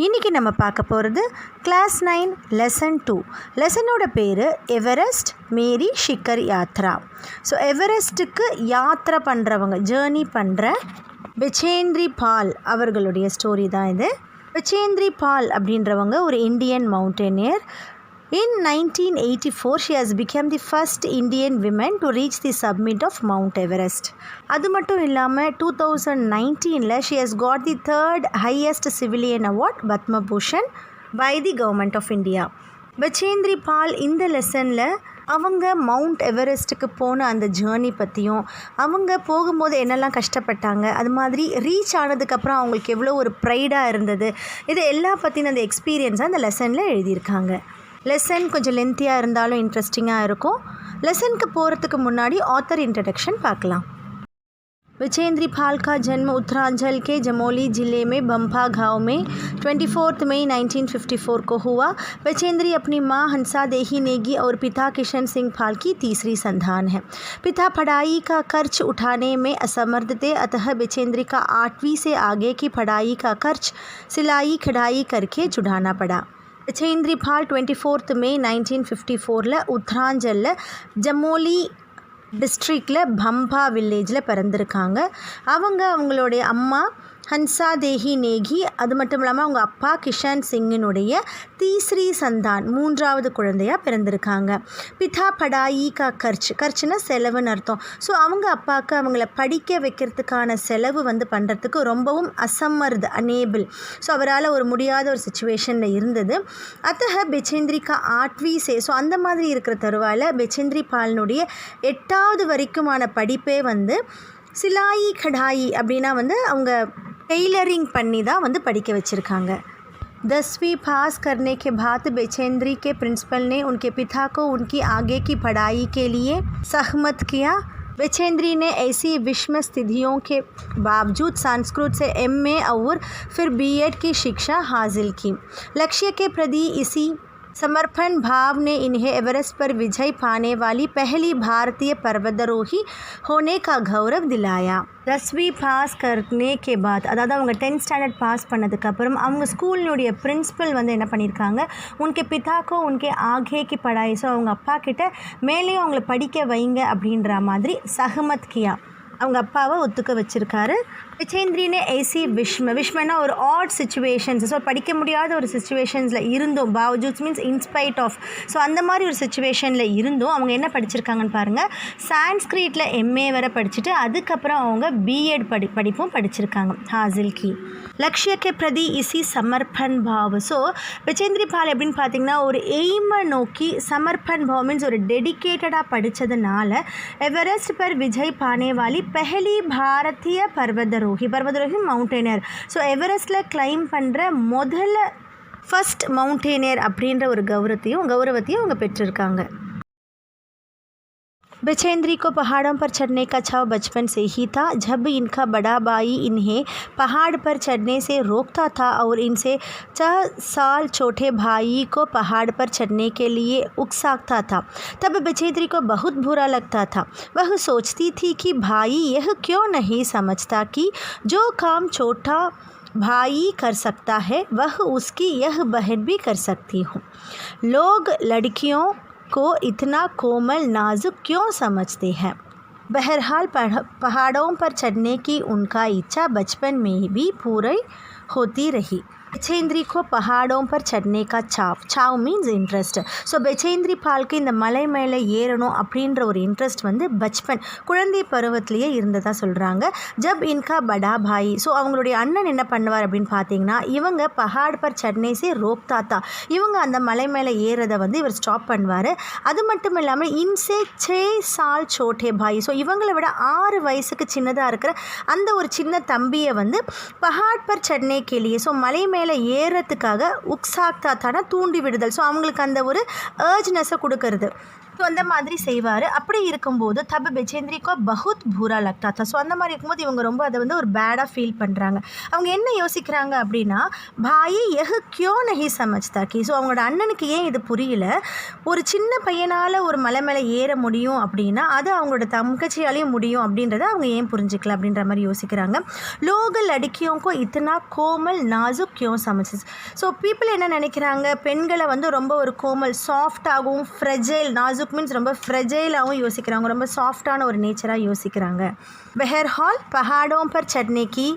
இன்றைக்கி நம்ம பார்க்க போகிறது கிளாஸ் 9 லெசன் 2. லெசனோட பேர் எவரெஸ்ட் மேரி ஷிக்கர் யாத்ரா. ஸோ எவரெஸ்ட்டுக்கு யாத்திரை பண்ணுறவங்க, ஜேர்னி பண்ணுற பெச்சேந்திரி பால் அவர்களுடைய ஸ்டோரி தான் இது. பெச்சேந்திரி பால் அப்படின்றவங்க ஒரு Indian மவுண்டனியர். In 1984, she has become the first Indian woman to reach the summit of Mount Everest. அது மட்டும் இல்லாமல் 2019 she has got the third highest civilian award, Padma Bhushan, by the government of India. பெச்சேந்திரி பால் இந்த லெசனில் அவங்க mount எவரெஸ்ட்டுக்கு போன அந்த journey பற்றியும், அவங்க போகும்போது என்னெல்லாம் கஷ்டப்பட்டாங்க, அது மாதிரி ரீச் ஆனதுக்கப்புறம் அவங்களுக்கு எவ்வளோ ஒரு ப்ரைடாக இருந்தது, இது எல்லா பற்றின அந்த எக்ஸ்பீரியன்ஸை அந்த லெசனில் எழுதியிருக்காங்க. லெசன் கொஞ்சம் லென்த்தியாக இருந்தாலும் இன்ட்ரெஸ்டிங்காக இருக்கும். லெசனுக்கு போகிறதுக்கு முன்னாடி ஆத்தர் इंट्रोडक्शन பார்க்கலாம். बेचेंद्री पाल का जन्म उत्तरांचल के जमोली ज़िले में बम्पा गांव में 24 मई 1954 को हुआ. बेचेंद्री अपनी मां हंसा देही नेगी और पिता किशन सिंह पाल की तीसरी संतान है. पिता पढ़ाई का खर्च उठाने में असमर्थ थे, अतः बेचेंद्री का 8वीं से आगे की पढ़ाई का खर्च सिलाई कढ़ाई करके छुड़ाना पड़ा. बेचेंद्री पाल 24 मई 1954 உத்தராஞ்சலில் ஜமோலி டிஸ்ட்ரிக்டில் பம்பா வில்லேஜில் பிறந்திருக்காங்க. அவங்களுடைய அம்மா ஹன்சா தேஹி நேகி, அது மட்டும் இல்லாமல் அவங்க அப்பா கிஷன் சிங்கினுடைய தீஸ்ரி சந்தான், மூன்றாவது குழந்தையாக பிறந்திருக்காங்க. பிதா படாயி கா கர்ச்சுனா செலவுன்னு அர்த்தம். ஸோ அவங்க அப்பாவுக்கு அவங்கள படிக்க வைக்கிறதுக்கான செலவு பண்ணுறதுக்கு ரொம்பவும் அசமர்த், அனேபிள். ஸோ அவரால் ஒரு முடியாத ஒரு சுச்சுவேஷனில் இருந்தது. அத்தக பெச்சேந்திரி கா 8वीं से, ஸோ அந்த மாதிரி இருக்கிற தருவாயில் பெச்சேந்திரி பாலினுடைய 8வது வரைக்குமான படிப்பே சிலாயி கடாயி அப்படின்னா அவங்க टेलरिंग பண்ணி தான் படிக்க வச்சுருக்காங்க. 10वीं पास करने के बाद बेचेंद्री के प्रिंसिपल ने उनके पिता को उनकी आगे की पढ़ाई के लिए सहमत किया. बेचेंद्री ने ऐसी विषम स्थितियों के बावजूद संस्कृत से MA और फिर BEd की शिक्षा हासिल की. लक्ष्य के प्रति इसी समर्पण भाव ने इन्हें एवरेस्ट पर विजय पाने वाली पहली भारतीय पर्वतारोही होने का गौरव दिलाया. 10वीं பாஸ் करने के बाद, அதாவது அவங்க 10th ஸ்டாண்டர்ட் பாஸ் பண்ணதுக்கப்புறம் அவங்க ஸ்கூலினுடைய பிரின்சிபல் என்ன பண்ணியிருக்காங்க, உனக்கு பிதாக்கோ உனக்கு ஆகேக்கு படாய், ஸோ அவங்க அப்பா கிட்ட மேலேயும் அவங்கள படிக்க வைங்க அப்படின்ற மாதிரி சஹமத் கியா, அவங்க அப்பாவை ஒத்துக்க வச்சுருக்காரு. பெச்சேந்திரினே ஏசி விஷ்மனா ஒரு ஆட் சுச்சுவேஷன்ஸ், ஸோ படிக்க முடியாத ஒரு சுச்சுவேஷன்ஸில் இருந்தும், பாவஜூத் மீன்ஸ் இன்ஸ்பைட் ஆஃப், ஸோ அந்த மாதிரி ஒரு சுச்சுவேஷனில் இருந்தும் அவங்க என்ன படிச்சிருக்காங்கன்னு பாருங்கள். சான்ஸ்கிரிட்டில் MA வரை படிச்சுட்டு அதுக்கப்புறம் அவங்க BEd படிப்பும் படிச்சிருக்காங்க. ஹாசில் கி லக்ஷ்யக்கு பிரதி இசி சமர்ப்பன் பாவ். ஸோ பெச்சேந்திரி பால் எப்படின்னு பார்த்தீங்கன்னா ஒரு எய்மை நோக்கி, சமர்ப்பன் பாவ் மீன்ஸ் ஒரு டெடிக்கேட்டடாக படித்ததுனால எவரெஸ்ட் பர் விஜய் பானே வாலி पहली भारतीय पर्वतारोही மவுண்டனியர். ஸோ எவரெஸ்ட்டில் கிளைம் பண்ணுற முதல்ல ஃபஸ்ட் மவுண்டனியர் அப்படின்ற ஒரு கௌரவத்தையும் அவங்க பெற்றிருக்காங்க. बेचेंद्री को पहाड़ों पर चढ़ने का छाव बचपन से ही था. जब इनका बड़ा भाई इन्हें पहाड़ पर चढ़ने से रोकता था और इनसे 4 साल छोटे भाई को पहाड़ पर चढ़ने के लिए उकसाता था, तब बेचेंद्री को बहुत बुरा लगता था. वह सोचती थी कि भाई यह क्यों नहीं समझता कि जो काम छोटा भाई कर सकता है वह उसकी यह बहन भी कर सकती हूँ. लोग लड़कियों को इतना कोमल नाजुक क्यों समझते हैं. बहरहाल पहाड़ों पर चढ़ने की उनका इच्छा बचपन में भी पूरी होती रही. பெச்சேந்திரி को पहाड़ों पर चढ़ने का சாவ் மீன்ஸ் இன்ட்ரெஸ்ட். ஸோ பெச்சேந்திரி பாலுக்கு இந்த மலை மேலே ஏறணும் அப்படின்ற ஒரு இன்ட்ரெஸ்ட் பச்பன், குழந்தை பருவத்திலேயே இருந்ததாக சொல்கிறாங்க. ஜப் இன்கா படா பாய், ஸோ அவங்களுடைய அண்ணன் என்ன பண்ணுவார் அப்படின்னு பார்த்தீங்கன்னா, இவங்க பஹாட் பர் சட்னேசே ரோக்தாத்தா, இவங்க அந்த மலை மேலே ஏறதை இவர் ஸ்டாப் பண்ணுவார். அது மட்டும் இல்லாமல் இன்சே 6 சால் சோட்டே பாய், ஸோ இவங்களை விட 6 வயசுக்கு சின்னதாக இருக்கிற அந்த ஒரு சின்ன தம்பியை பஹாட் பர் சட்னே கேலியே, ஸோ மலை மேலே ஏறத்துக்காக உக்சாக்தாத்தான தூண்டி விடுதல், ஸோ அவங்களுக்கு அந்த ஒரு ஏர்ஜ்னஸை கொடுக்கறது. ஸோ அந்த மாதிரி செய்வார். அப்படி இருக்கும்போது தப் பெச்சேந்திரிக்கோ பகுத் பூரா லக்தா தா. ஸோ அந்த மாதிரி இருக்கும்போது இவங்க ரொம்ப அதை ஒரு பேடாக ஃபீல் பண்ணுறாங்க. அவங்க என்ன யோசிக்கிறாங்க அப்படின்னா, பாயி எஹ் கியோ நஹி சமஜ்தா கி, ஸோ அவங்களோட அண்ணனுக்கு ஏன் இது புரியல, ஒரு சின்ன பையனால் ஒரு மலை மேலே ஏற முடியும் அப்படின்னா அது அவங்களோட தங்கச்சியாலேயும் முடியும் அப்படின்றத அவங்க ஏன் புரிஞ்சிக்கல அப்படின்ற மாதிரி யோசிக்கிறாங்க. லோக லடுக்கியோங்கோ இத்தனா கோமல் நாசுக் கியோ கொஞ்சம் சமைச்சு. ஸோ பீப்புள் என்ன நினைக்கிறாங்க, பெண்களை வந்து ரொம்ப ஒரு கோமல் சாஃப்டாகவும் ஃப்ரெஜைல், நாசுக் மீன்ஸ் ரொம்ப ஃப்ரெஜைலாகவும் யோசிக்கிறாங்க, ரொம்ப சாஃப்டான ஒரு நேச்சராக யோசிக்கிறாங்க. பெஹர்ஹால் பஹாடோம் பர் சட்னே கி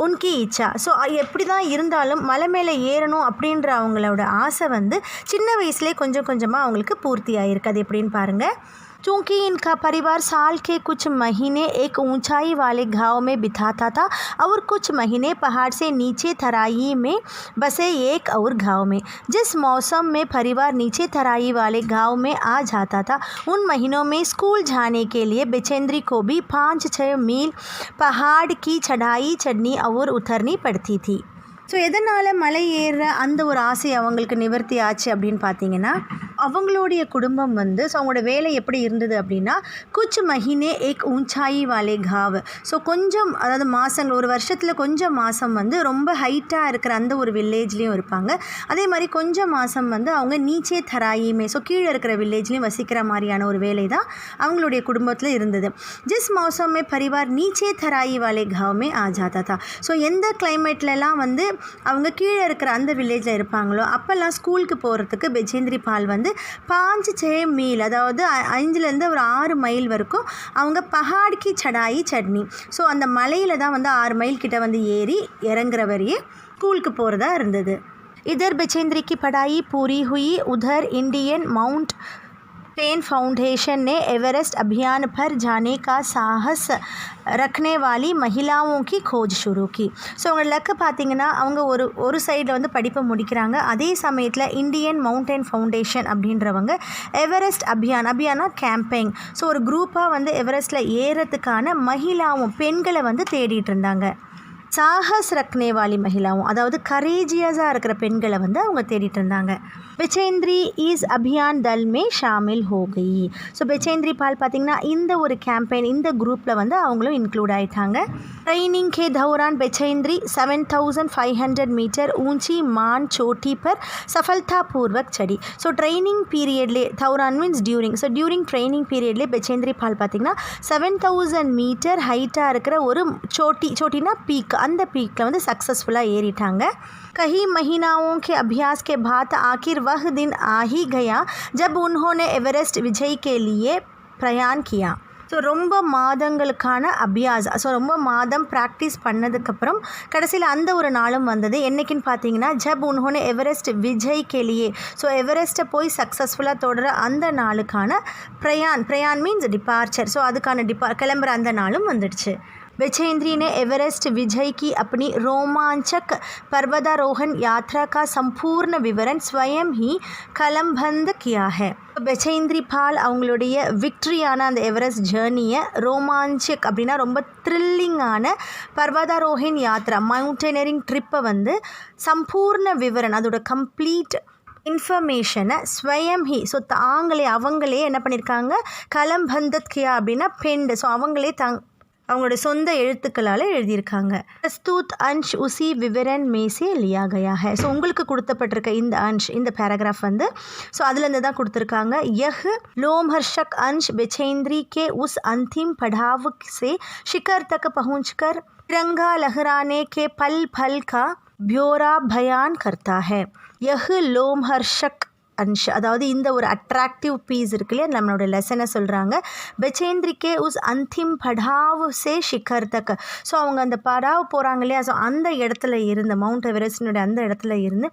உன்கி இச்சா. ஸோ எப்படி தான் இருந்தாலும் மலை மேலே ஏறணும் அப்படின்ற அவங்களோட ஆசை வந்து சின்ன வயசுலேயே கொஞ்சம் கொஞ்சமாக அவங்களுக்கு பூர்த்தி ஆகிருக்கு. அது எப்படின்னு பாருங்கள். चूँकि इनका परिवार साल के कुछ महीने एक ऊंचाई वाले गांव में बिताता था और कुछ महीने पहाड़ से नीचे तराई में बसे एक और गांव में, जिस मौसम में परिवार नीचे तराई वाले गांव में आ जाता था उन महीनों में स्कूल जाने के लिए बेचेंद्री को भी 5-6 मील पहाड़ की चढ़ाई चढ़नी और उतरनी पड़ती थी. ஸோ எதனால் மலை ஏறுற அந்த ஒரு ஆசை அவங்களுக்கு நிவர்த்தி ஆச்சு அப்படின்னு பார்த்தீங்கன்னா, அவங்களுடைய குடும்பம் வந்து ஸோ அவங்களோட வேலை எப்படி இருந்தது அப்படின்னா, குச் மஹினே ஏக் ஊஞ்சாயி வாலே காவ். ஸோ கொஞ்சம் அதாவது மாதங்கள், ஒரு வருஷத்தில் கொஞ்சம் மாதம் வந்து ரொம்ப ஹைட்டாக இருக்கிற அந்த ஒரு வில்லேஜ்லேயும் இருப்பாங்க. அதே மாதிரி கொஞ்சம் மாதம் வந்து அவங்க நீச்சே தராயுமே, ஸோ கீழே இருக்கிற வில்லேஜ்லேயும் வசிக்கிற மாதிரியான ஒரு வேலை தான் அவங்களுடைய குடும்பத்தில் இருந்தது. ஜிஸ் மௌசமே பரிவார் நீச்சே தராயி வாலே காவ்மே ஆ ஜாதா தா. ஸோ எந்த கிளைமேட்லலாம் வந்து அவங்க கீழே இருக்கிற அந்த வில்லேஜில் இருப்பாங்களோ அப்போல்லாம் ஸ்கூலுக்கு போகிறதுக்கு பெச்சேந்திரி பால் வந்து 5-6 மீல், அதாவது 5லேருந்து ஒரு 6 மைல் வரைக்கும் அவங்க பஹாட்கி சடாயி சட்னி, ஸோ அந்த மலையில் தான் வந்து 6 மைல் கிட்ட வந்து ஏறி இறங்குற வரையே ஸ்கூலுக்கு போகிறதா இருந்தது. இதர் बेचेंद्री की पढ़ाई पूरी हुई, उधर इंडियन माउंटेन फाउंडेशन ने एवरेस्ट अभियान पर जाने का साहस रखने वाली महिलाओं की खोज शुरू की. ஸோ அவங்க லக்கு பார்த்திங்கன்னா, அவங்க ஒரு சைடில் வந்து படிப்பை முடிக்கிறாங்க. அதே சமயத்தில் இந்தியன் மவுண்டன் ஃபவுண்டேஷன் அப்படின்றவங்க எவரெஸ்ட் அபியானா கேம்பெயின், ஸோ ஒரு குரூப்பாக வந்து எவரெஸ்ட்டில் ஏறத்துக்கான மகிழாவும் பெண்களை வந்து தேடிட்டு இருந்தாங்க. சாகஸ் ரக்னே வாலி மகிழாவும், அதாவது கரேஜியஸாக இருக்கிற பெண்களை வந்து அவங்க தேடிட்டு இருந்தாங்க. बेचेंद्री इस अभियान दल में शामिल हो गई. ஸோ बेचेंद्री பால் பார்த்திங்கன்னா இந்த ஒரு கேம்பெயின், இந்த குரூப்பில் வந்து அவங்களும் இன்க்ளூட் ஆகிட்டாங்க. ट्रेनिंग के दौरान बेचेंद्री 7500 मीटर ऊंची मान चोटी पर सफलतापूर्वक चढ़ी. ஸோ ட்ரைனிங் பீரியட்லே, தௌரான் means during, so during training பீரியட்லேயே बेचेंद्री பால் பார்த்திங்கன்னா 7000 மீட்டர் ஹைட்டாக இருக்கிற ஒரு சோட்டினா பீக், அந்த பீக்கில் வந்து சக்ஸஸ்ஃபுல்லாக ஏறிட்டாங்க. कई महीनों के अभ्यास के बाद आखिर वह दिन आ ही गया जब उन्होंने एवरेस्ट विजय के लिए प्रयाण किया. ஸோ ரொம்ப மாதங்களுக்கான அபியாஸ், ஸோ ரொம்ப மாதம் ப்ராக்டிஸ் பண்ணதுக்கப்புறம் கடைசியில் அந்த ஒரு நாளும் வந்தது. என்றைக்குன்னு பார்த்தீங்கன்னா, ஜப் உன்ஹோனே எவரெஸ்ட் விஜய் கெலியே, ஸோ எவரெஸ்ட்டை போய் சக்ஸஸ்ஃபுல்லாக தொடர அந்த நாளுக்கான பிரயான் மீன்ஸ் டிபார்ச்சர், ஸோ அதுக்கான கிளம்புற அந்த நாளும் வந்துடுச்சு. बेचेंद्री ने एवरेस्ट विजय की अपनी रोमांचक पर्वतारोहण यात्रा का संपूर्ण विवरण स्वयं ही कलमबंद किया है. बेचेंद्री பால் அவங்களுடைய விக்ட்ரியான அந்த எவரெஸ்ட் ஜேர்னியை ரோமான்சிக் அப்படின்னா ரொம்ப த்ரில்லிங்கான பர்வதாரோஹன் யாத்ரா, மவுண்டனரிங் ட்ரிப்பை வந்து சம்பூர்ண விவரணம், அதோட கம்ப்ளீட் இன்ஃபர்மேஷனை ஸ்வயம் ஹி, ஸோ அவங்களே என்ன பண்ணியிருக்காங்க, கலம்பந்தத் கியா அப்படின்னா பெண்டு, ஸோ அவங்களே அவங்களோட சொந்த எழுத்துக்களால் எழுதியிருக்காங்க. प्रस्तुत अंश उसी विवरण में से लिया गया है. ஸோ உங்களுக்கு கொடுத்தப்பட்டிருக்க இந்த अंश, இந்த பேராகிராஃப் வந்து ஸோ அதுலேருந்து தான் கொடுத்துருக்காங்க. यह लोमहर्षक अंश बेचेंद्री के उस अंतिम पड़ाव से शिखर तक पहुंचकर तिरंगा लहराने के पल पल का ब्यौरा बयान करता है. यह लोमहर्षक अंश, அதாவது இந்த ஒரு அட்ராக்டிவ் பீஸ் இருக்கு இல்லையா, நம்மளோட லெசனை சொல்கிறாங்க. பெச்சேந்திரிக்கே உஸ் அந்திம் படாவ் சே ஷிகர் தக், ஸோ அவங்க அந்த படாவ் போகிறாங்க இல்லையா, ஸோ அந்த இடத்துல இருந்து மவுண்ட் எவரெஸ்டினுடைய அந்த இடத்துல இருந்து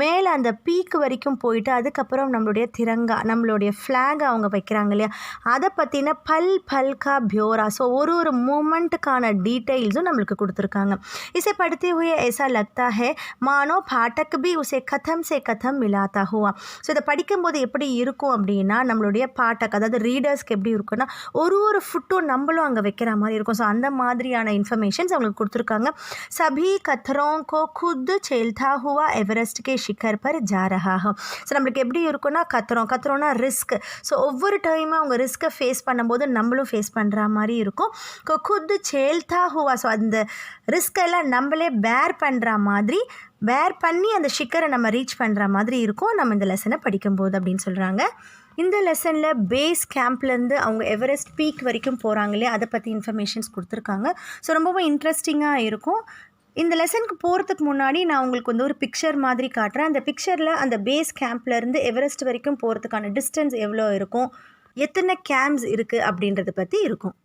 மேலே அந்த பீக் வரைக்கும் போயிட்டு அதுக்கப்புறம் நம்மளுடைய திரங்கா, நம்மளுடைய ஃப்ளாகை அவங்க வைக்கிறாங்க இல்லையா, அதை பற்றின பல்கா பியோரா, ஸோ ஒரு மூமெண்ட்டுக்கான டீட்டெயில்ஸும் நம்மளுக்கு கொடுத்துருக்காங்க. இசை படுத்தே हुए ऐसा लगता है मानो पाठक भी उसे कथम से कथम मिलाता हुआ. ஸோ இதை படிக்கும்போது எப்படி இருக்கும் அப்படின்னா, நம்மளுடைய பாட்டக், அதாவது ரீடர்ஸ்க்கு எப்படி இருக்குன்னா ஒரு ஃபுட்டும் நம்மளும் அங்கே வைக்கிற மாதிரி இருக்கும். ஸோ அந்த மாதிரியான இன்ஃபர்மேஷன்ஸ் அவங்களுக்கு கொடுத்துருக்காங்க. சபி கத்ரோं को खुद चलता हुआ एवरेस्ट के शिखर पर जा रहा है. ஸோ நம்மளுக்கு எப்படி இருக்குன்னா, கத்ரோனா ரிஸ்க், ஸோ ஒவ்வொரு டைமும் அவங்க ரிஸ்க்கை ஃபேஸ் பண்ணும்போது நம்மளும் ஃபேஸ் பண்ணுற மாதிரி இருக்கும். खुद चलता हुआ, ஸோ அந்த ரிஸ்கெல்லாம் நம்மளே பேர் பண்ணுற மாதிரி, பேர் பண்ணி அந்த ஷிக்கரை நம்ம ரீச் பண்ணுற மாதிரி இருக்கும் நம்ம இந்த லெசனை படிக்கும்போது அப்படின்னு சொல்கிறாங்க. இந்த லெசனில் பேஸ் கேம்ப்லேருந்து அவங்க எவரெஸ்ட் பீக் வரைக்கும் போகிறாங்க இல்லையா, அதை பற்றி இன்ஃபர்மேஷன்ஸ் கொடுத்துருக்காங்க. ஸோ ரொம்பவும் இன்ட்ரெஸ்டிங்காக இருக்கும். இந்த லெசனுக்கு போகிறதுக்கு முன்னாடி நான் உங்களுக்கு வந்து ஒரு பிக்சர் மாதிரி காட்டுறேன். அந்த பிக்சரில் அந்த பேஸ் கேம்ப்லேருந்து எவரெஸ்ட் வரைக்கும் போகிறதுக்கான டிஸ்டன்ஸ் எவ்வளோ இருக்கும், எத்தனை கேம்ப்ஸ் இருக்குது அப்படின்றத பற்றி இருக்கும்.